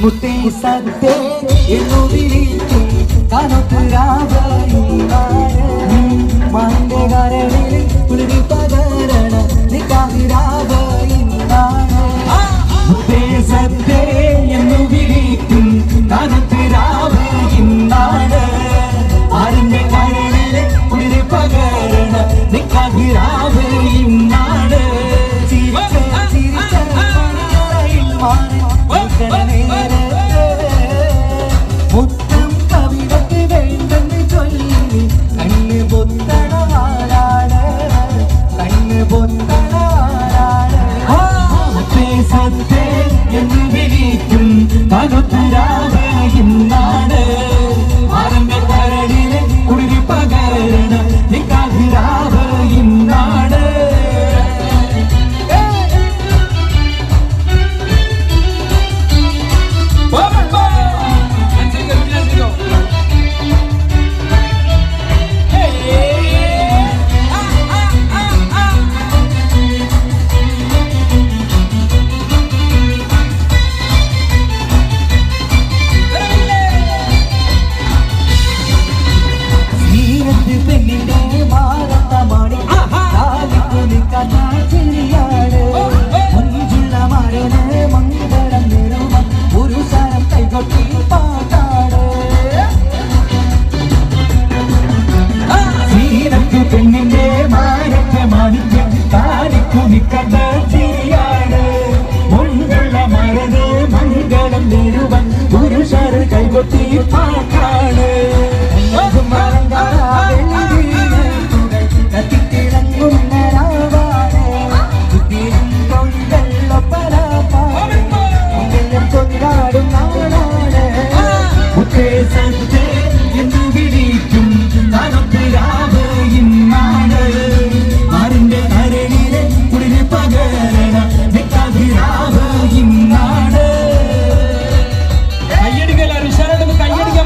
മുത്തേ സത്തേ എന്നു വിളിക്കും മാന്റെ കരളിൽ കുളിരി പകരണ നിക്കാഹിരാവയിന്നാണ് മുത്തേ സത്തേ എന്നു വിളിക്കും കാനത്തിരാവയിന്നാണ് ആരിന്റെ കരളിൽ കുളിരി പകരണ നിക്കാഹിരാവയിന്നാണ് മുത്തം കവിതയ്ക്ക് വേണ്ടെന്ന് ചൊല്ലി കണ്ണ് പൊന്തണവാളാണ് കണ്ണ് പൊന്തണവാളാണ് സത്തേ എന്ന് വിളിക്കും തകത്തുരാവയിന്നാണ് ആരംഭ കരളിലെ കുളിരി പകരണ നിക്കാഹിരാവയിന്നാണ് പെണ്ണിന്റെ മാനത്തെ മാണിക്യം താരിക്കുനിക്കഥ ചിരിയാണ് മുൻകുള്ള മരന് മംഗളം നേരുവൻ പുരുഷർ കൈകൊട്ടി പാട്ടാണ് കൊണ്ടാടും നാടാണ് മുത്തേ സത്തേ എന്ന് വിളിക്കും തനത്തിരാവയിന്നാണ് ആരിന്റെ കരളിലെ കുളിരി പകരണ നിക്കാഹിരാവയിന്നാണ് കയ്യടിക്കല്ലാരും ശരണം കയ്യടിക്കാൻ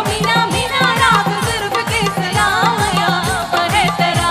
मीना मीना रात जुल्फ के सलाम या वहे तेरा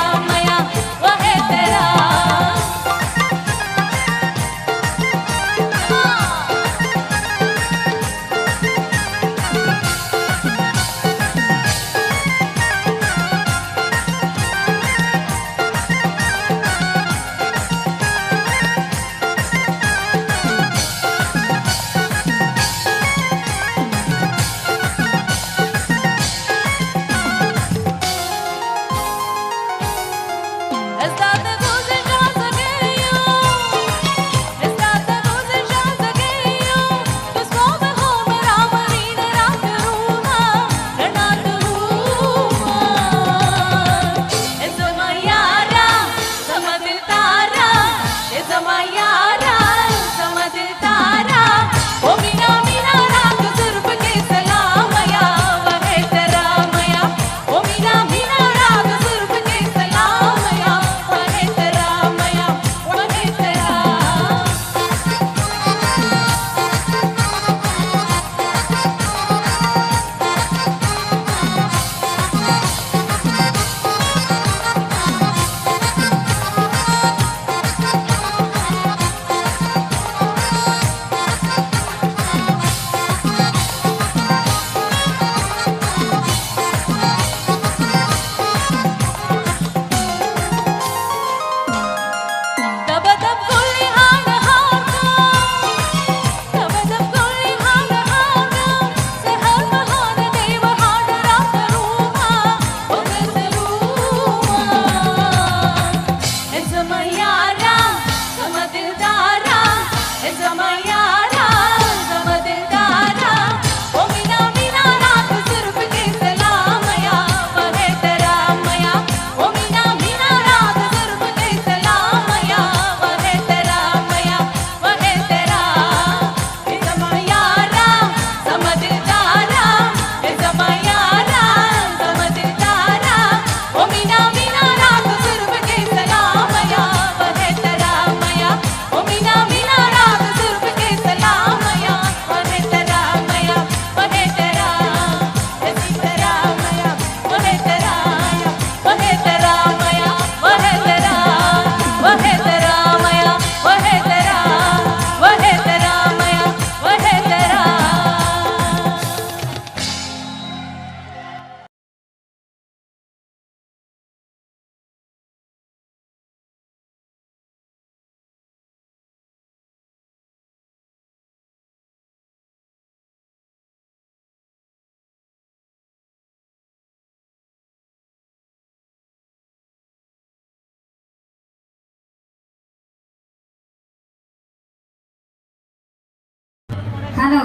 ഹലോ,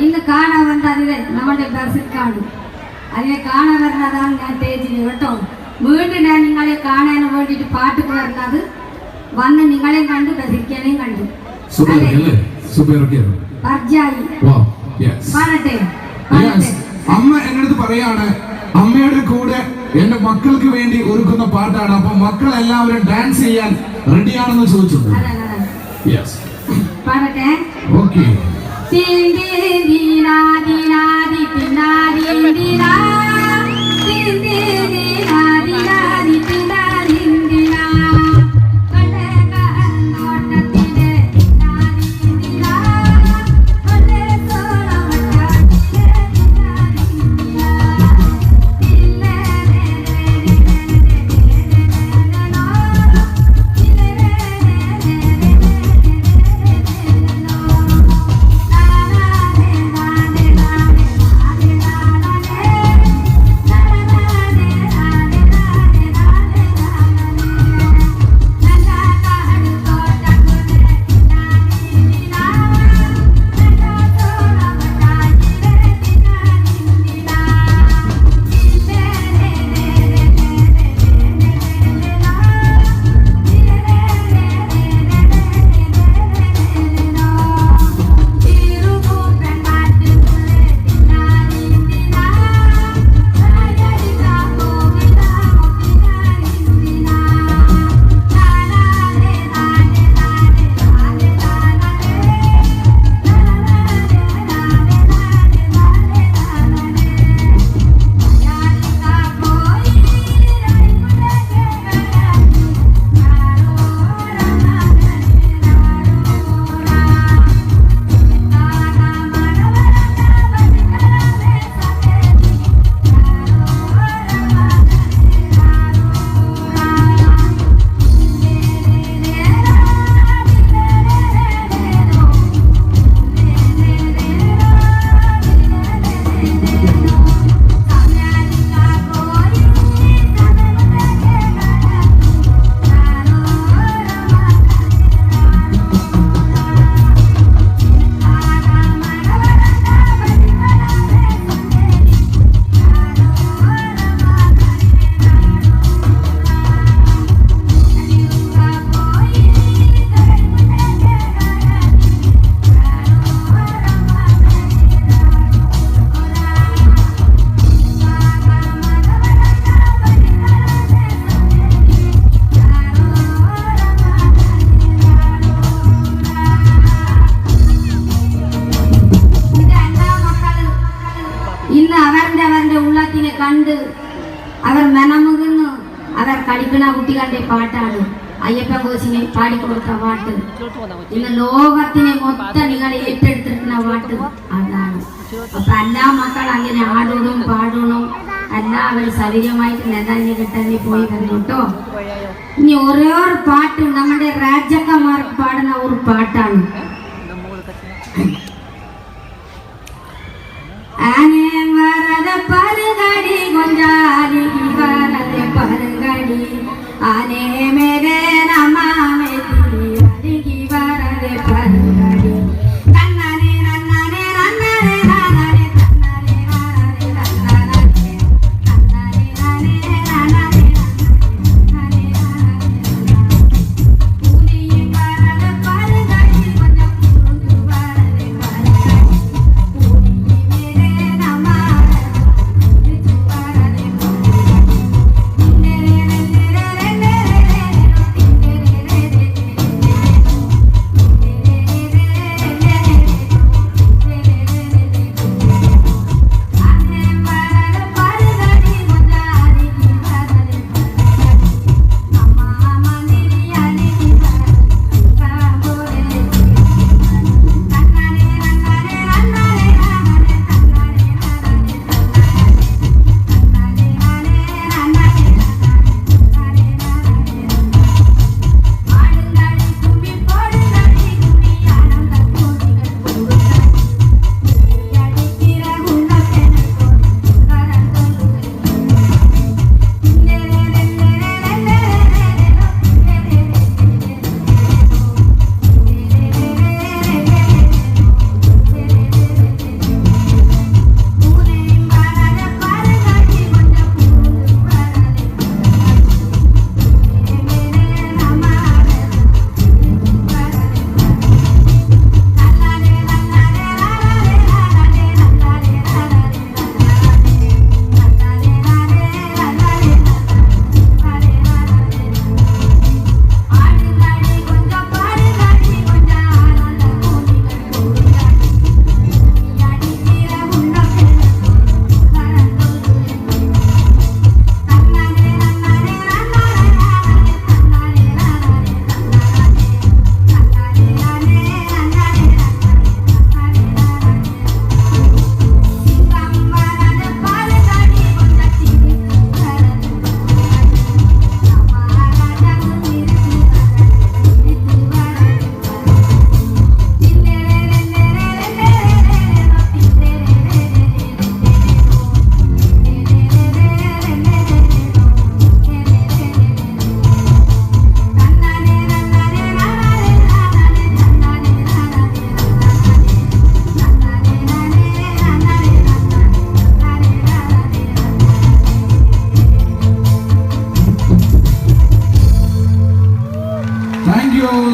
ഇന്ന് കാണാൻ വന്നത് നമ്മുടെ ബസ്സിൽ കാണും. അതിനെ കാണാൻ വരുന്നതാണ് ഞാൻ സ്റ്റേജിന് കേട്ടോ. വീണ്ടും ഞാൻ നിങ്ങളെ കാണാൻ വേണ്ടിയിട്ട് പാട്ടുക്ക് വരുന്നത് വന്ന് നിങ്ങളെയും കണ്ടു ബസ്സിക്കാനെയും കണ്ടു. പാടട്ടെ. അമ്മ എന്നടുത്ത് പറയാണ്, അമ്മയുടെ കൂടെ എന്റെ മക്കൾക്ക് വേണ്ടി ഒരുക്കുന്ന പാട്ടാണ്. അപ്പൊ മക്കൾ എല്ലാവരും ഡാൻസ് ചെയ്യാൻ റെഡിയാണെന്ന് ചോദിച്ചിട്ടുണ്ട്. പാടട്ടെ. ഓക്കെ. കണ്ട് അവർ മനമുകുന്നു. അവർ കളിക്കണ കുട്ടികളുടെ പാട്ടാണ് അയ്യപ്പൻ കോശിനെ പാടിക്കൊടുത്ത പാട്ട്. ഇന്ന് ലോകത്തിനെ മൊത്തം നിങ്ങൾ ഏറ്റെടുത്തിരിക്കുന്ന പാട്ട് അതാണ്. അപ്പൊ എല്ലാ മക്കൾ അങ്ങനെ ആടണം പാടണം, എല്ലാവരും സൗകര്യമായിട്ട് നെതാഞ്ഞ് കിട്ടാൻ പോയി വന്നു കേട്ടോ. ഇനി ഓരോ പാട്ട് നമ്മുടെ രാജാക്കന്മാർക്ക് പാടുന്ന ഒരു പാട്ടാണ്. ആനെ വരദ പരഗടി ഗൊഞ്ചാരി വരദ പരഗടി ആനെ മേരെ നമാമേ തി വരദ പരഗടി കണ്ണനെ നന്നനെ നന്നനെ നന്നനെ നന്നനെ നന്നനെ നന്നനെ നന്നനെ നന്നനെ ഉനി വരദ പരഗടി ഗൊഞ്ചാരി വരദ പരഗടി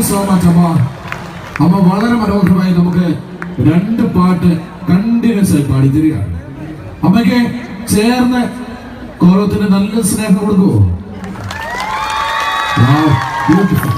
സോ മച്ച് അമ്മ. അമ്മ വളരെ മനോഹരമായി നമുക്ക് 2 പാട്ട് കണ്ടിന്യൂസ് ആയി പാടി തരികയാണ്. അമ്മയ്ക്ക് ചേർന്ന് കോറത്തിന് നല്ല സ്നേഹം കൊടുക്കുവോ? ബ്യൂട്ടിഫുൾ.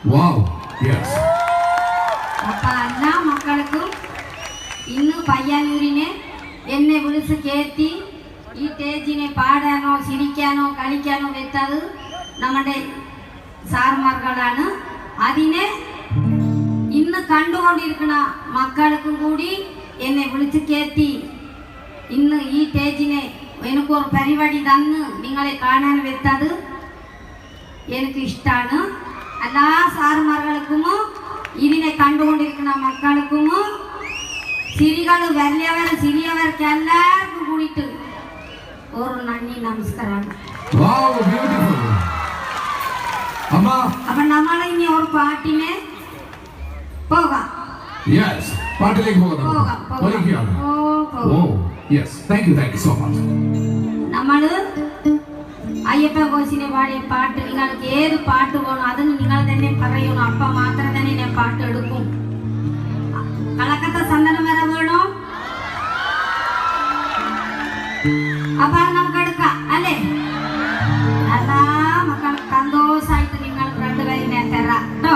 Wow, yes. അപ്പൊ എല്ലാ മക്കൾക്കും ഇന്ന് പയ്യന്നൂരിനെ എന്നെ വിളിച്ച് കയറ്റി ഈ സ്റ്റേജിനെ പാടാനോ ചിരിക്കാനോ കളിക്കാനോ വെച്ചത് നമ്മുടെ സാർമാർകളാണ്. അതിനെ ഇന്ന് കണ്ടുകൊണ്ടിരിക്കുന്ന മക്കൾക്കും കൂടി എന്നെ വിളിച്ച് കയറ്റി ഇന്ന് ഈ സ്റ്റേജിനെ എനിക്കൊരു പരിപാടി തന്ന് നിങ്ങളെ കാണാൻ വെച്ചത് എനിക്ക് ഇഷ്ടമാണ്. എല്ലാ സാറുമാർക്കും ഇതിനെ കണ്ടുകൊണ്ടിരിക്കുന്ന മക്കൾക്കും ചിരികൾ വലിയവർ ചെറിയവർക്ക് എല്ലാവർക്കും കൂടിയിട്ട് ഒരു നന്ദി നമസ്കാരമാണ്. അപ്പൊ നമ്മൾ ഇനി ഒരു പാട്ടിനെ പോകാം. നമ്മള് അയ്യപ്പൻ കോശിനെ പാടിയ പാട്ട് നിങ്ങൾക്ക് ഏത് പാട്ട് വേണം അതിന് നിങ്ങൾ തന്നെ പറയണം. അപ്പൊ മാത്രം തന്നെ ഞാൻ പാട്ട് എടുക്കും. കളക്കത്തെ സന്ദനം വരെ വേണോ? അപ്പൊ നമുക്ക് എടുക്കാം അല്ലേ? എല്ലാ മക്കൾ സന്തോഷായിട്ട് നിങ്ങൾ രണ്ടുപേരും ഞാൻ തരാം കേട്ടോ.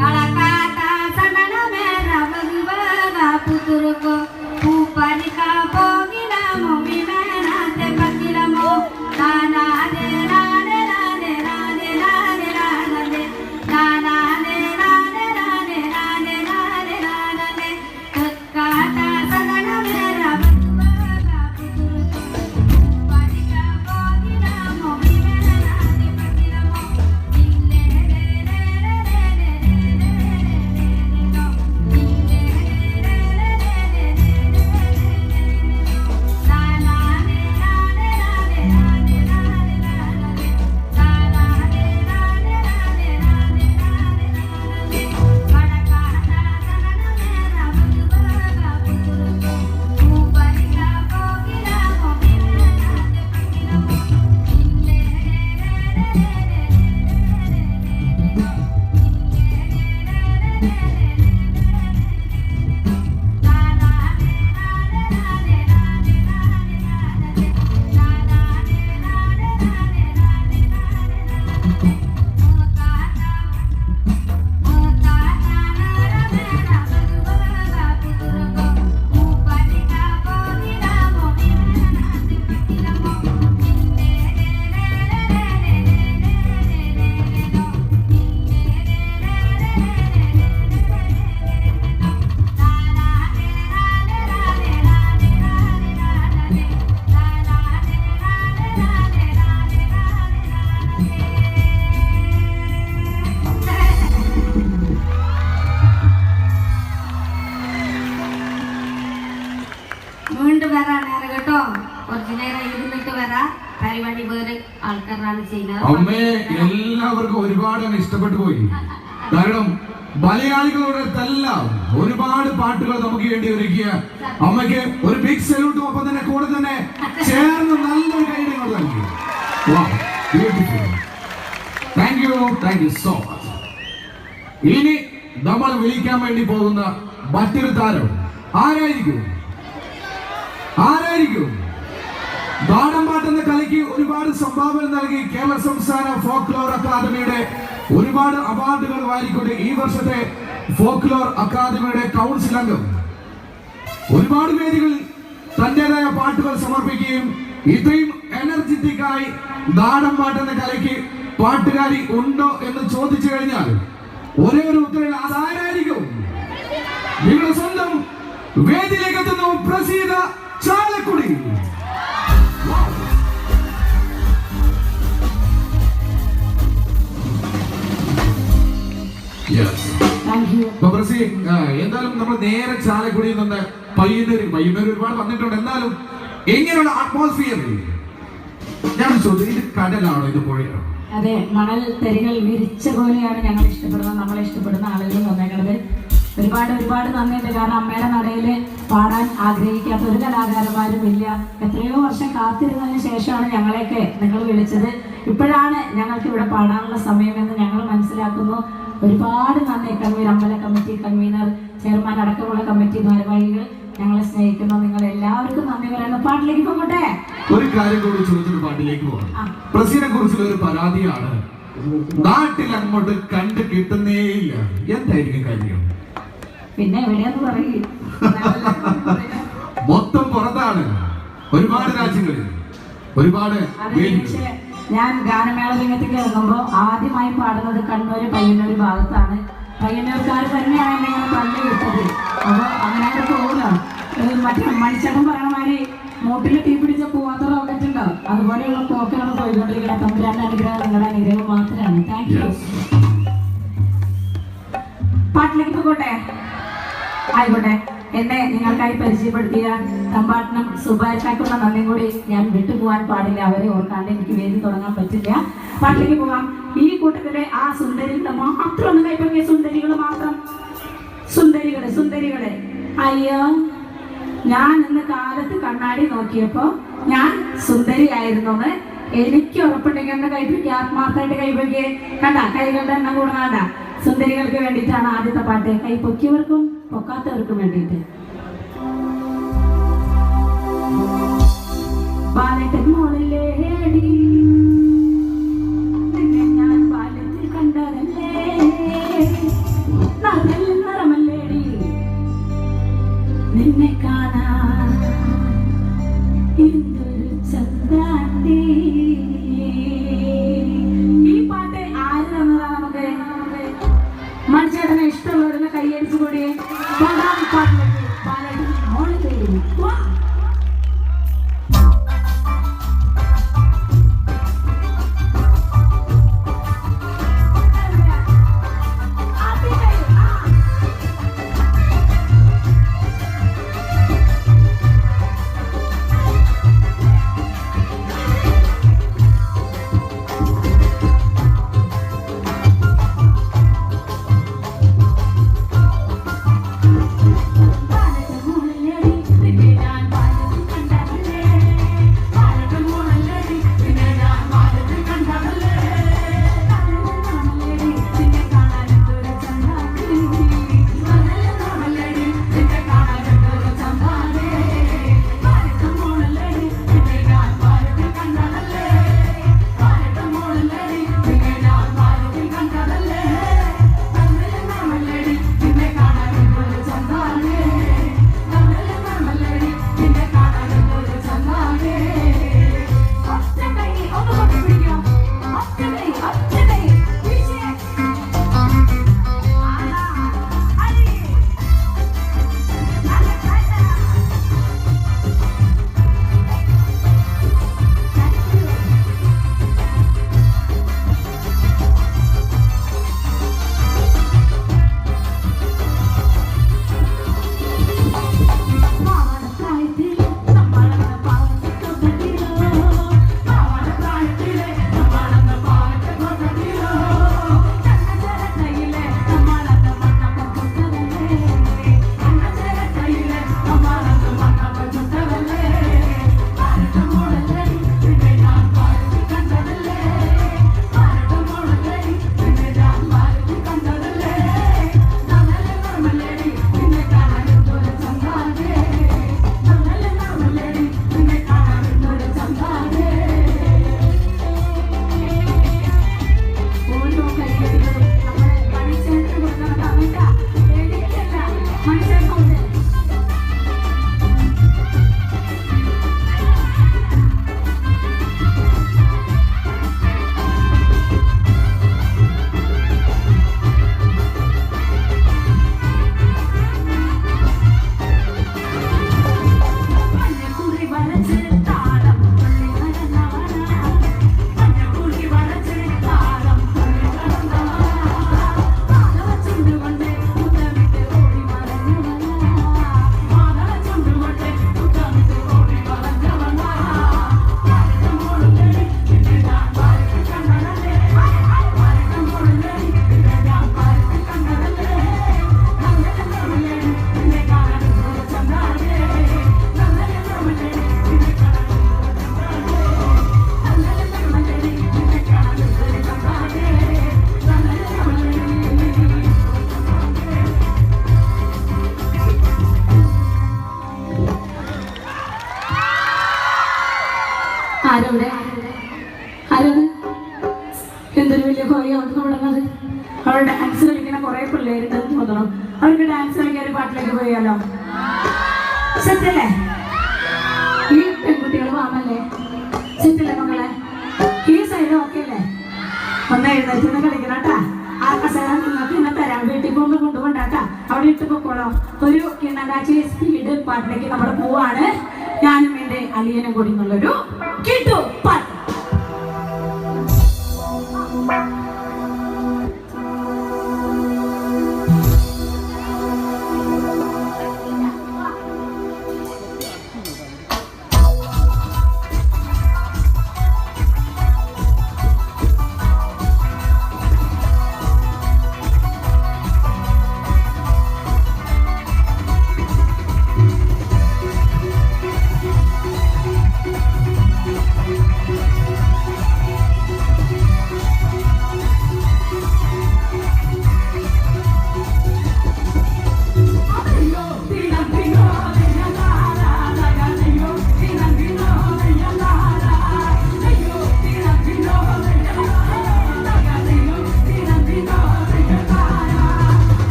കളക്കാത്ത സന്ദനമേറെ പുതുറുക്കോ പൂപ്പനിക്കാ പോകിലമോ വിമേനാത്തെ പക്കിലമോ നാനാതെ നാനെ നാനെ നാനെ നാനെ നാനെ നാനാനെ നാനെ നാനെ നാനെ നാനെ നാനെ കളക്കാത്ത സന്ദനമേറെ പുതുറുക്കോ പൂപ്പനിക്കാ പോകിലമോ വിമേനാത്തെ പക്കിലമോ വീണ്ടും വരാനാണ് കേട്ടോ. കുറച്ചു നേരം ഇരുന്നിട്ട് വരാ. പരിപാടി വേറെ ആൾക്കാരാണ് ചെയ്യുന്നത്. അമ്മേ എല്ലാവർക്കും ഒരുപാട് ഇഷ്ടപ്പെട്ടു പോയി. കാരണം മലയാളികളോടൊത്തെല്ലാം ഒരുപാട് പാട്ടുകൾ നമുക്ക് വേണ്ടി ഒരുക്കിയ അമ്മയ്ക്ക് ഒരു ബിഗ് സല്യൂട്ടും ഒപ്പം തന്നെ കൂടെ തന്നെ ചേർന്ന് നല്ലൊരു കൈഡങ്ങൾ നൽകി. Thank you so much. ഇനി നമ്മൾ വിളിക്കാൻ വേണ്ടി പോകുന്ന മറ്റൊരു താരം ആരായിരിക്കും? നാടൻപാട്ട് എന്ന കലയ്ക്ക് ഒരുപാട് സംഭാവന നൽകി കേരള സംസ്ഥാന ഫോക്ലോർ അക്കാദമിയുടെ ഒരുപാട് അവാർഡുകൾ വാരിക്കൊണ്ട് ഈ വർഷത്തെ ഫോക്ലോർ അക്കാദമിയുടെ കൗൺസിൽ അംഗം ഒരുപാട് വേദികളിൽ തന്റേതായ പാട്ടുകൾ സമർപ്പിക്കുകയും ഇത്രയും എനർജറ്റിക്കായി നാടൻപാട്ട് എന്ന കലയ്ക്ക് പാട്ടുകാരി ഉണ്ടോ എന്ന് ചോദിച്ചു കഴിഞ്ഞാൽ ഒരേ ഒരു ഉത്തരം അതാരായിരിക്കും? നിങ്ങളുടെ സ്വന്തം വേദിയിലേക്ക് എത്തുന്നു പ്രസീത ചാലക്കുടി. എന്തായാലും നമ്മൾ നേരെ ചാലക്കുടിയിൽ നിന്ന് പയ്യന്നൂർ ഒരുപാട് വന്നിട്ടുണ്ട്. എന്നാലും എങ്ങനെയുള്ള അറ്റ്മോസ്ഫിയർ ഞാൻ ചോദിച്ചു, ഇത് കടലാണോ ഇത് പുഴയാണോ? അതെ, മണൽ തരികൾ വിരിച്ച പോലെയാണ് ഞങ്ങൾ ഇഷ്ടപ്പെടുന്നത്, നമ്മളെ ഇഷ്ടപ്പെടുന്ന ആളുകൾ വന്നേക്കുന്നത്. ഒരുപാട് നന്ദിയുണ്ട്. കാരണം അമ്മയുടെ നടയിൽ പാടാൻ ആഗ്രഹിക്കാത്ത ഒരു കലാകാരന്മാരും ഇല്ല. എത്രയോ വർഷം കാത്തിരുന്നതിന് ശേഷമാണ് ഞങ്ങളെയൊക്കെ നിങ്ങൾ വിളിച്ചത്. ഇപ്പോഴാണ് ഞങ്ങൾക്ക് ഇവിടെ പാടാനുള്ള സമയമെന്ന് ഞങ്ങൾ മനസ്സിലാക്കുന്നു. ഒരുപാട് നന്ദി. കൺവീനർ, അമ്പല കമ്മിറ്റി കൺവീനർ, ചെയർമാൻ അടക്കമുള്ള കമ്മിറ്റി ഭാരവാഹികൾ ഞങ്ങളെ സ്നേഹിക്കുന്ന നിങ്ങൾ എല്ലാവർക്കും നന്ദി പറയുന്നു. പാട്ടിലേക്ക് പോകട്ടെ. ഒരു കാര്യം കൂടി ചോദിച്ചിട്ട് പാട്ടിലേക്ക് പോകാം. പ്രസിനെ കുറിച്ചുള്ള ഒരു പരാതിയാണ്, നാട്ടിൽ അങ്ങോട്ട് കണ്ടു കിട്ടുന്നേയില്ല. എന്തായിരിക്കും കാര്യം? പിന്നെ എവിടെയാന്ന് പറയും, മൊത്തം പുറത്താണ്, ഒരുപാട് രാജ്യങ്ങളിൽ, ഒരുപാട് വേദികൾ. ഞാൻ ഗാനമേള രംഗത്തേക്ക് ഇറങ്ങുമ്പോൾ ആദ്യമായി പാടുന്നത് കണ്ണൂർ പയ്യന്നൂർ ഭാഗത്താണ്. പയ്യന്നൂർക്കാർ തന്നെയാണ് എന്നെ ഇങ്ങനെ തള്ളി വിട്ടത്. അപ്പോൾ അങ്ങനെ പോകില്ല. മറ്റേ മനുഷ്യൻ പറയണ മാതിരി മൂട്ടിൽ തീ പിടിച്ച പോവാത്ത റോക്കറ്റ് ഉണ്ടോ, അതുപോലെയുള്ള പോക്കാണ് പോയിക്കൊണ്ടിരിക്കുന്നത്. തമ്പുരാന്റെ അനുഗ്രഹം നിങ്ങളുടെ അനുഗ്രഹം മാത്രമാണ്. Thank you. പാട്ടിലേക്ക് പോകട്ടെ. ആയിക്കോട്ടെ. എന്നെ നിങ്ങൾക്കായി പരിചയപ്പെടുത്തിയ തമ്പാട്ടനും സുബാഷാക്കുള്ള നന്ദിയും കൂടി ഞാൻ വിട്ടുപോകാൻ പാടില്ല. അവരെ ഓർക്കാണ്ട് എനിക്ക് വേദി തുടങ്ങാൻ പറ്റില്ല. പാട്ടിലേക്ക് പോകാം. ഈ കൂട്ടത്തിലെ ആ സുന്ദരികളെ മാത്രം ഒന്ന് കൈപ്പൊക്കെ, സുന്ദരികൾ മാത്രം, സുന്ദരികള്. അയ്യോ, ഞാൻ ഇന്ന് കാലത്ത് കണ്ണാടി നോക്കിയപ്പോ ഞാൻ സുന്ദരിയായിരുന്നെന്ന് എനിക്ക് ഉറപ്പുണ്ടെങ്കിൽ എന്നെ കൈപ്പൊക്കെ, ആത്മാർത്ഥമായിട്ട് കൈപ്പൊക്കെ. കണ്ട കൈകളുടെ എണ്ണം കൂടുന്നതാ. സുന്ദരികൾക്ക് വേണ്ടിയിട്ടാണ് ആദ്യത്തെ പാട്ട്. കൈ പൊക്കിയവർക്കും പൊക്കാത്തവർക്കും വേണ്ടിയിട്ട്. പാലട്ടൻ മോളിലേടി നിന്നെ ഞാൻ പാലത്തിൽ കണ്ടതല്ലേ, നല്ല നിറമല്ലേടി നിന്നെ കാണാൻ എന്തൊരു ചന്താണ്ടി. ഈ പാട്ട് ആര് തന്നതാ നമുക്ക്? മനുഷ്യനെ ഇഷ്ടമുള്ളവരെല്ലാം കൈയടിച്ചു കൂടി പാട്ടിലേക്ക്. പാലട്ടൻ മോളിലേടി. എന്തൊരു വലിയ കോഴി അവിടുന്ന് വിടുന്നത്. അവിടെ ഡാൻസ് കളിക്കുന്ന കുറെ പിള്ളേരുണ്ടെന്ന് തോന്നണം. അവർക്ക് ഡാൻസ് കളിക്കാൻ ഒരു പാട്ടിലേക്ക് പോയാലോ? സെറ്റല്ലേ? ഈ പെൺകുട്ടികൾ വാമല്ലേ? സെറ്റല്ലേ മക്കളെ? ഈ സൈഡ് ഓക്കെ അല്ലേ? ഒന്ന് എഴുന്നേറ്റ് കളിക്കണം കേട്ടാ. ആ കസേര നിങ്ങൾക്ക് ഇന്ന് തരാം. വീട്ടിൽ പോകുമ്പോൾ കൊണ്ടുപോണ്ടാട്ടാ. അവിടെ ഇട്ട് പൊക്കോളാം. ഒരു കിണ്ണകാച്ചി സ്പീഡ് പാട്ടിലേക്ക് നമ്മൾ പോവാണ്. ഞാനും എൻ്റെ അളിയനും കൂടി എന്നുള്ളൊരു കിട്ടു പാട്ട്.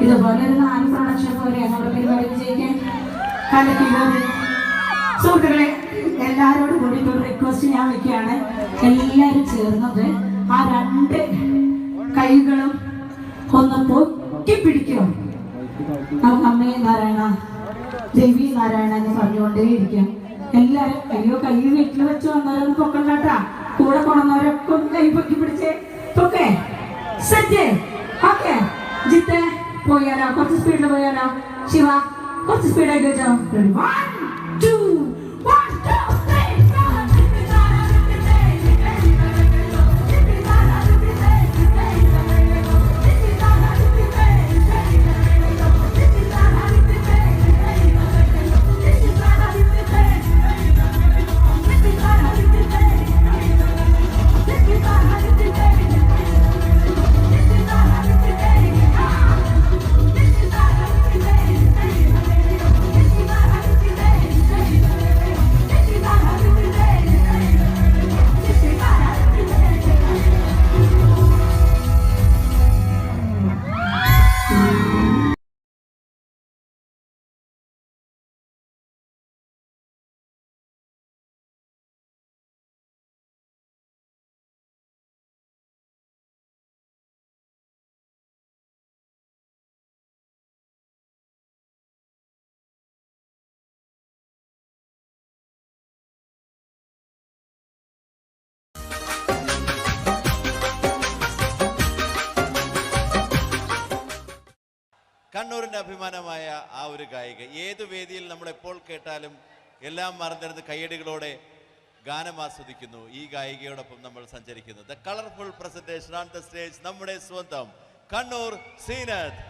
ഇതുപോലെ ഒരു 4 പ്രൊഡക്ഷൻ പോലെയാണ് നമ്മുടെ പരിപാടി വിജയിക്കാൻ കലക്കുന്നത്. സുഹൃത്തുക്കളെ, എല്ലാവരോടും കൂടി ഒരു റിക്വസ്റ്റ് ഞാൻ വെക്കുകയാണ്. എല്ലാവരും ചേർന്നത് ആ 2 കൈകളും ഒന്ന് പൊക്കി പിടിക്കണം. നമുക്ക് അമ്മേ നാരായണ, ദേവി നാരായണ എന്ന് പറഞ്ഞുകൊണ്ടേയിരിക്കാം. എല്ലാവരും അയ്യോ കൈ വീട്ടിൽ വെച്ച് വന്നവരൊന്നും പൊക്കണ്ടാട്ടാ. കൂടെ കൊണ്ടുവന്നവരൊക്കെ ഒന്ന് കൈ പൊക്കി പിടിച്ചേ. Okay, set. ഓക്കെ, ജിത്തെ പോയാലോ? കുറച്ച് സ്പീഡിൽ പോയാലോ? ശിവ കുറച്ച് സ്പീഡായിട്ട് വെച്ചോ. 1 2 1 കണ്ണൂരിൻ്റെ അഭിമാനമായ ആ ഒരു ഗായിക. ഏത് വേദിയിൽ നമ്മൾ എപ്പോൾ കേട്ടാലും എല്ലാം മറന്നിരുന്ന് കയ്യടികളോടെ ഗാനം ആസ്വദിക്കുന്നു. ഈ ഗായികയോടൊപ്പം നമ്മൾ സഞ്ചരിക്കുന്നു. The colourful presentation on the stage, നമ്മുടെ സ്വന്തം കണ്ണൂർ സീനത്ത്.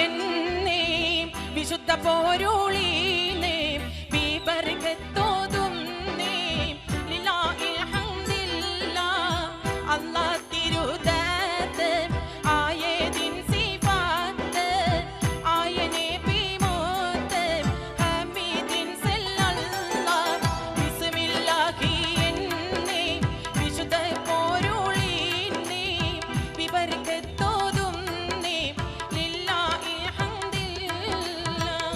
എന്നേ വിശുദ്ധ പോരുളീനേ ബിബർകത്തോതും നേ ലില്ലാഹി ഹംദില്ലാഹ് അല്ലാഹ് തിരുദാത്ത് ആയതിൻ സിഫാത്ത് ആയനെ ബിമോത്ത് ഹമീദിൻ സല്ലല്ലാഹ് ബിസ്മില്ലാഹി എന്നേ വിശുദ്ധ പോരുളീനേ ബിബർകത്തോതും നേ ലില്ലാഹി ഹംദില്ലാഹ്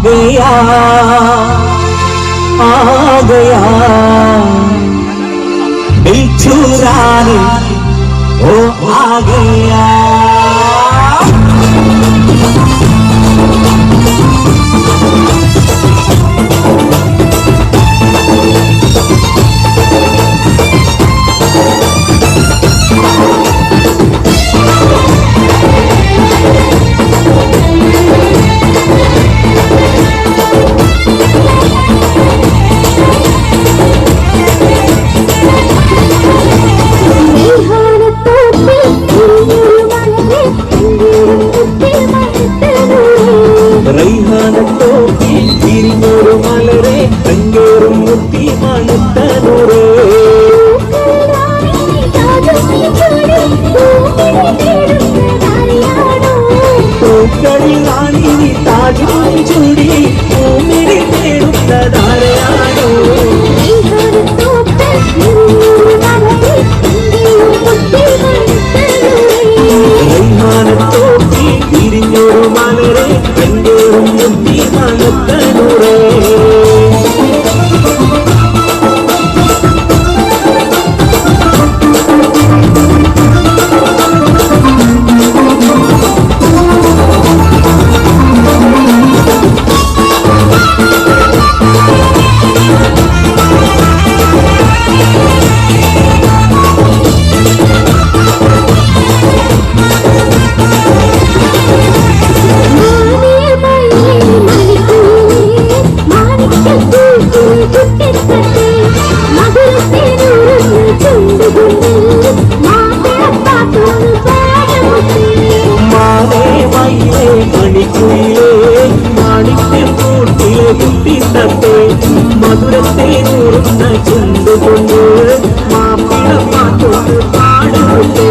गया दिल चुराने वो आ गया। മധുരത്തെ നൂറുന്ന ചുണ്ടുകൊണ്ട് മാപ്പിള പാട്ടോട് പാടുന്നേ.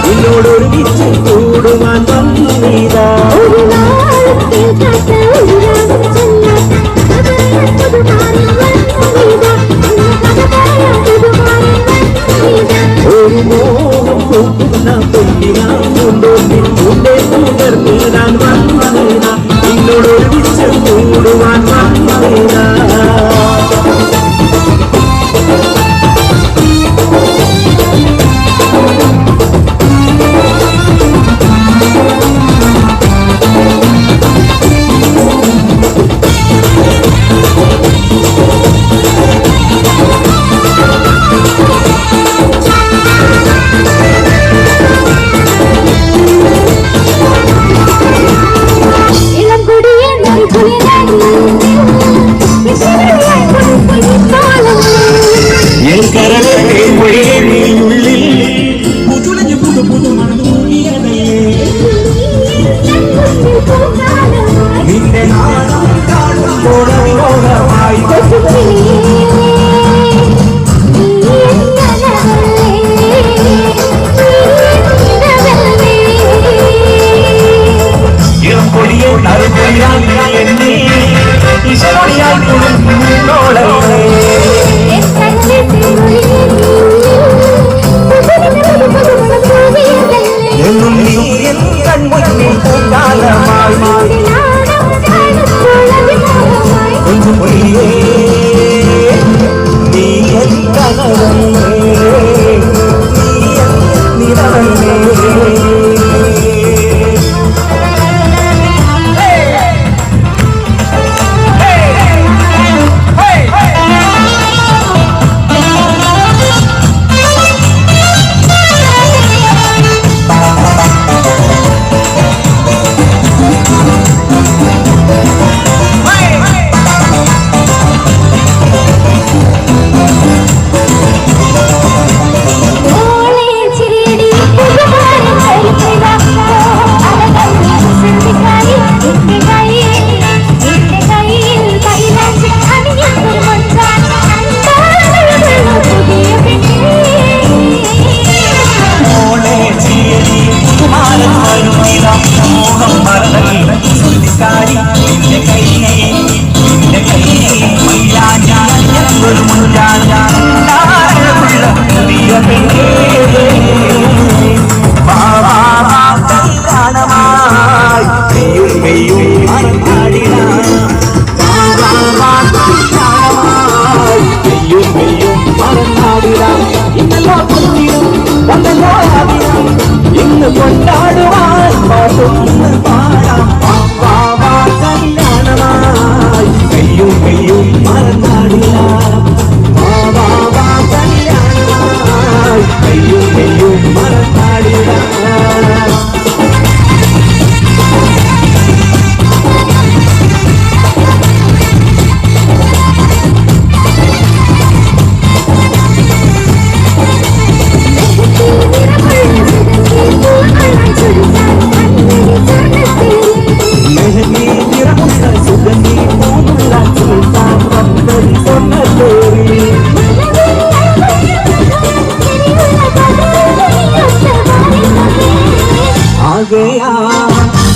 എന്നോടൊരുമിച്ച് കൂടുവാൻ വന്നീതാ. ഒരു മോഹം പൂക്കുന്ന പൊന്നിനാ പൂന്തോപ്പിൽ പൂണ്ടേ പൂണ്ടർന്നീരാൻ വന്നീതാ. എന്നോടൊരുമിച്ച് കൂടുവാൻ വന്നീതാ. ഇളം കൊടിയ കൊണ്ടാടുവാൻ പാട്ടൊന്ന് പാടാം വാ വാ കല്യാണമായി കയ്യും കയ്യും മറന്നാടില്ല വാ വാ വാ കല്യാണമായി കയ്യും കയ്യും മറന്നാടില്ല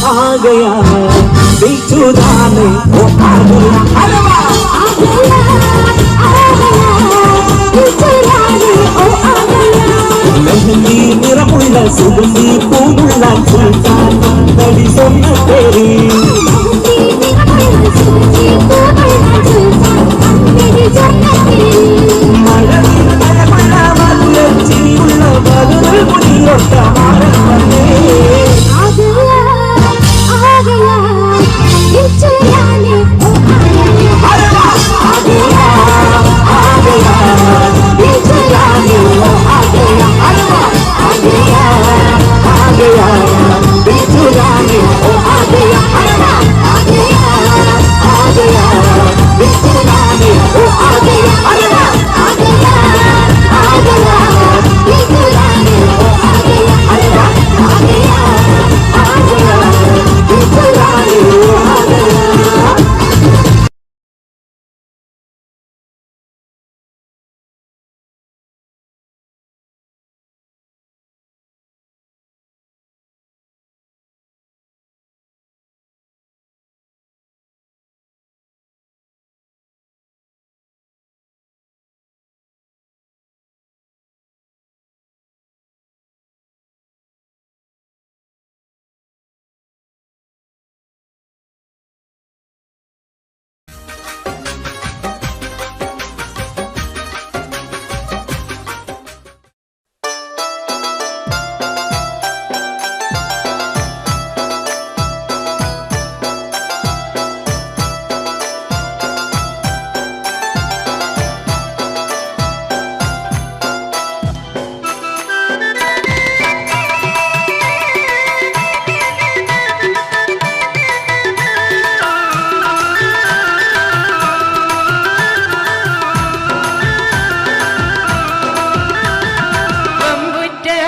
आ गया बेचुराने वो आ गया मेहंदी निरमुള്ള സുഗന്ധി പൂമുള്ള സുൽത്താൻ നടി சொன்ன പേര് മഴ മഴ മധുരച്ചിരിയുള്ള മധുര മുടിയൊട്ട മാറൻ വന്നേ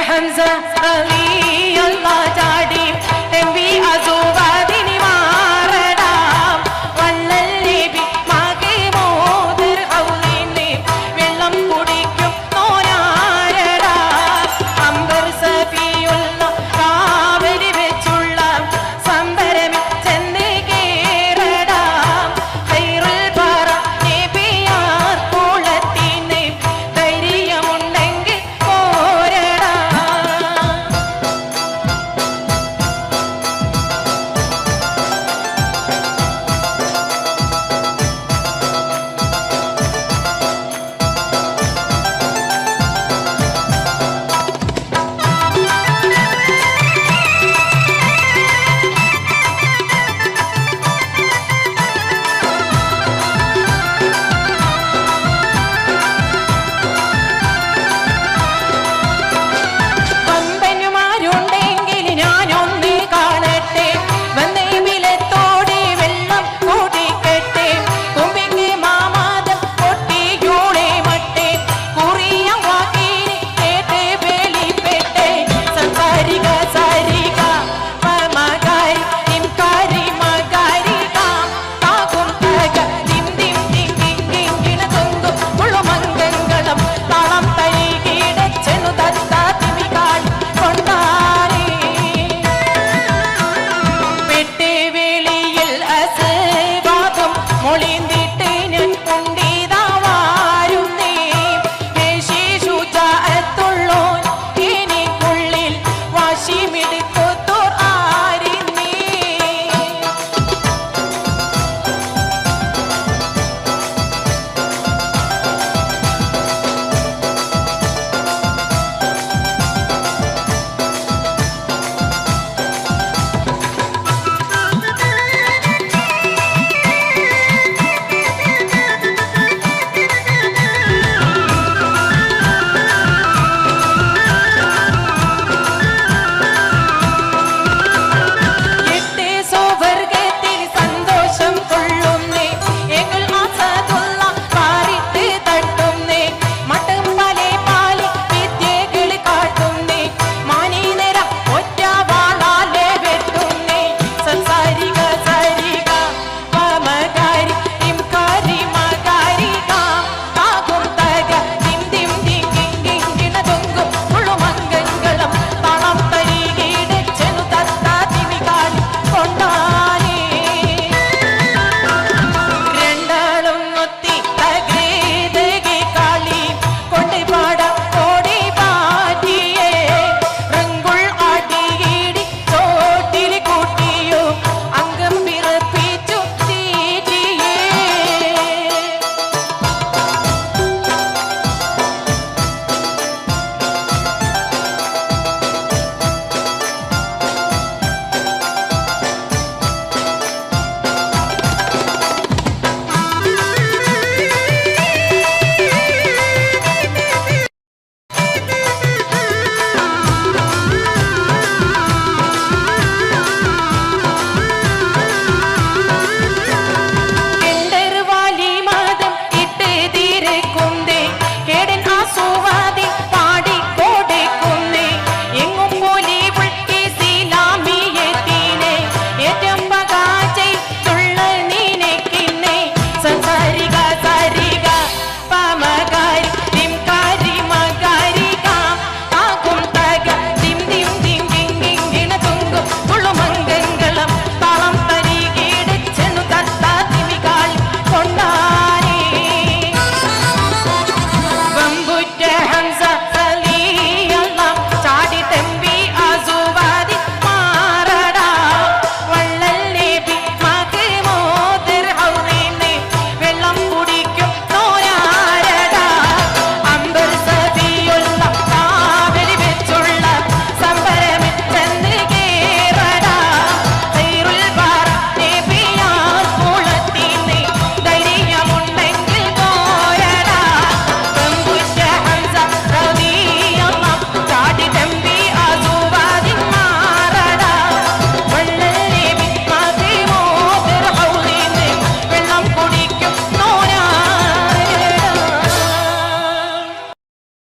حمزة